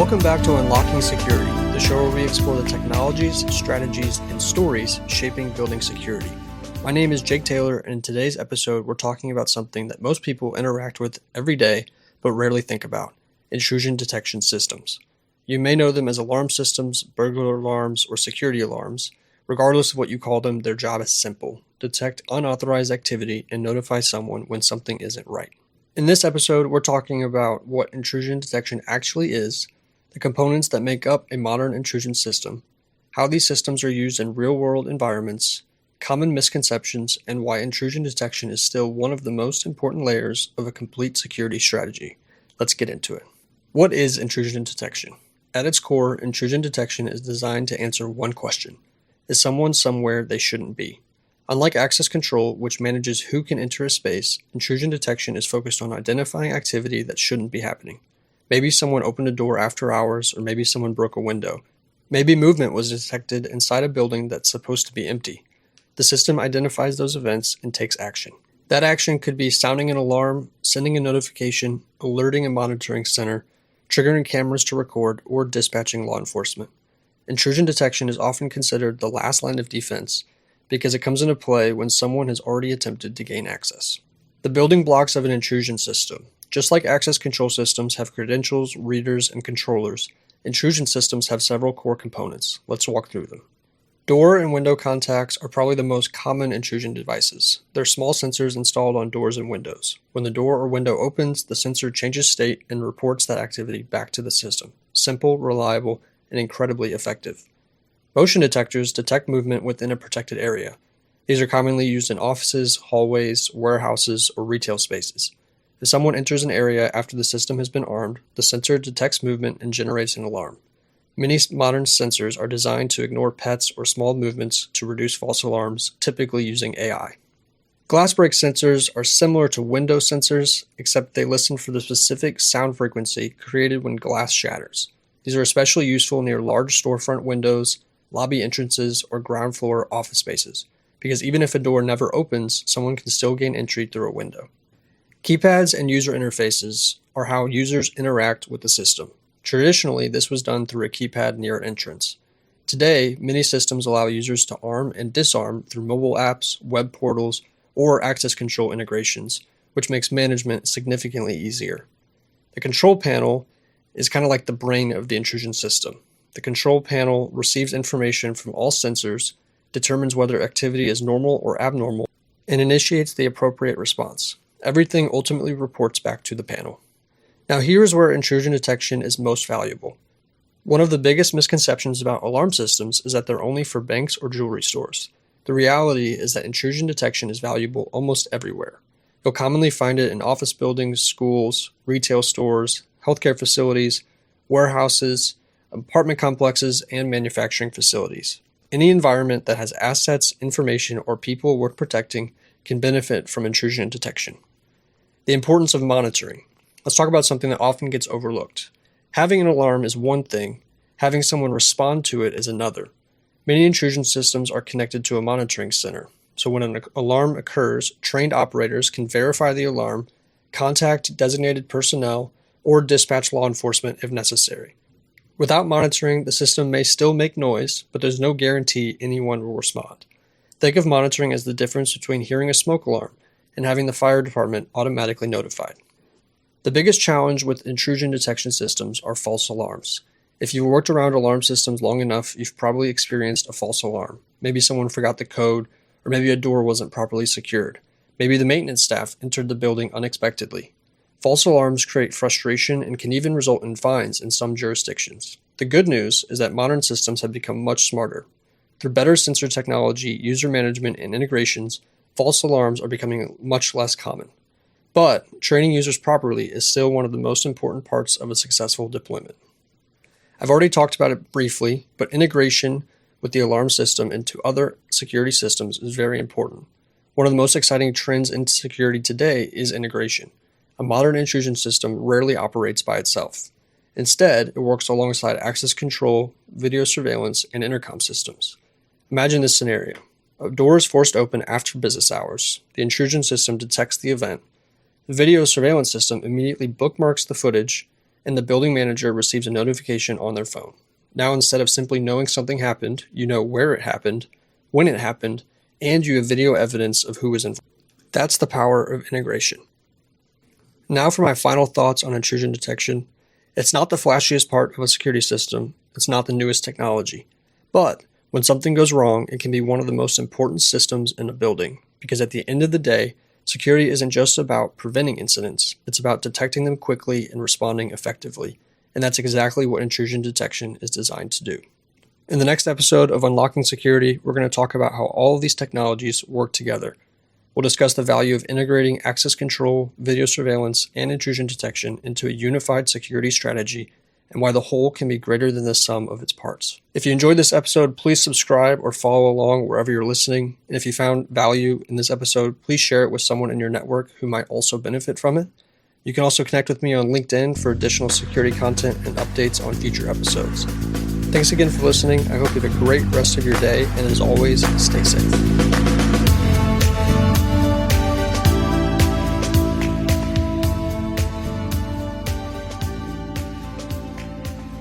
Welcome back to Unlocking Security, the show where we explore the technologies, strategies, and stories shaping building security. My name is Jake Taylor, and in today's episode, we're talking about something that most people interact with every day, but rarely think about: intrusion detection systems. You may know them as alarm systems, burglar alarms, or security alarms. Regardless of what you call them, their job is simple: detect unauthorized activity and notify someone when something isn't right. In this episode, we're talking about what intrusion detection actually is, the components that make up a modern intrusion system, how these systems are used in real-world environments, common misconceptions, and why intrusion detection is still one of the most important layers of a complete security strategy. Let's get into it. What is intrusion detection? At its core, intrusion detection is designed to answer one question: is someone somewhere they shouldn't be? Unlike access control, which manages who can enter a space, intrusion detection is focused on identifying activity that shouldn't be happening. Maybe someone opened a door after hours, or maybe someone broke a window. Maybe movement was detected inside a building that's supposed to be empty. The system identifies those events and takes action. That action could be sounding an alarm, sending a notification, alerting a monitoring center, triggering cameras to record, or dispatching law enforcement. Intrusion detection is often considered the last line of defense because it comes into play when someone has already attempted to gain access. The building blocks of an intrusion system. Just like access control systems have credentials, readers, and controllers, intrusion systems have several core components. Let's walk through them. Door and window contacts are probably the most common intrusion devices. They're small sensors installed on doors and windows. When the door or window opens, the sensor changes state and reports that activity back to the system. Simple, reliable, and incredibly effective. Motion detectors detect movement within a protected area. These are commonly used in offices, hallways, warehouses, or retail spaces. If someone enters an area after the system has been armed, the sensor detects movement and generates an alarm. Many modern sensors are designed to ignore pets or small movements to reduce false alarms, typically using AI. Glass break sensors are similar to window sensors, except they listen for the specific sound frequency created when glass shatters. These are especially useful near large storefront windows, lobby entrances, or ground floor office spaces, because even if a door never opens, someone can still gain entry through a window. Keypads and user interfaces are how users interact with the system. Traditionally, this was done through a keypad near an entrance. Today, many systems allow users to arm and disarm through mobile apps, web portals, or access control integrations, which makes management significantly easier. The control panel is kind of like the brain of the intrusion system. The control panel receives information from all sensors, determines whether activity is normal or abnormal, and initiates the appropriate response. Everything ultimately reports back to the panel. Now here's where intrusion detection is most valuable. One of the biggest misconceptions about alarm systems is that they're only for banks or jewelry stores. The reality is that intrusion detection is valuable almost everywhere. You'll commonly find it in office buildings, schools, retail stores, healthcare facilities, warehouses, apartment complexes, and manufacturing facilities. Any environment that has assets, information, or people worth protecting can benefit from intrusion detection. The importance of monitoring. Let's talk about something that often gets overlooked. Having an alarm is one thing, having someone respond to it is another. Many intrusion systems are connected to a monitoring center, so when an alarm occurs, trained operators can verify the alarm, contact designated personnel, or dispatch law enforcement if necessary. Without monitoring, the system may still make noise, but there's no guarantee anyone will respond. Think of monitoring as the difference between hearing a smoke alarm and having the fire department automatically notified. The biggest challenge with intrusion detection systems are false alarms. If you've worked around alarm systems long enough, you've probably experienced a false alarm. Maybe someone forgot the code, or maybe a door wasn't properly secured. Maybe the maintenance staff entered the building unexpectedly. False alarms create frustration and can even result in fines in some jurisdictions. The good news is that modern systems have become much smarter. Through better sensor technology, user management, and integrations, false alarms are becoming much less common. But training users properly is still one of the most important parts of a successful deployment. I've already talked about it briefly, but integration with the alarm system into other security systems is very important. One of the most exciting trends in security today is integration. A modern intrusion system rarely operates by itself. Instead, it works alongside access control, video surveillance, and intercom systems. Imagine this scenario. A door is forced open after business hours. The intrusion system detects the event. The video surveillance system immediately bookmarks the footage and the building manager receives a notification on their phone. Now, instead of simply knowing something happened, you know where it happened, when it happened, and you have video evidence of who was involved. That's the power of integration. Now for my final thoughts on intrusion detection. It's not the flashiest part of a security system. It's not the newest technology. But when something goes wrong, it can be one of the most important systems in a building, because at the end of the day, security isn't just about preventing incidents. It's about detecting them quickly and responding effectively. And that's exactly what intrusion detection is designed to do. In the next episode of Unlocking Security, we're going to talk about how all of these technologies work together. We'll discuss the value of integrating access control, video surveillance, and intrusion detection into a unified security strategy, and why the whole can be greater than the sum of its parts. If you enjoyed this episode, please subscribe or follow along wherever you're listening. And if you found value in this episode, please share it with someone in your network who might also benefit from it. You can also connect with me on LinkedIn for additional security content and updates on future episodes. Thanks again for listening. I hope you have a great rest of your day, and as always, stay safe.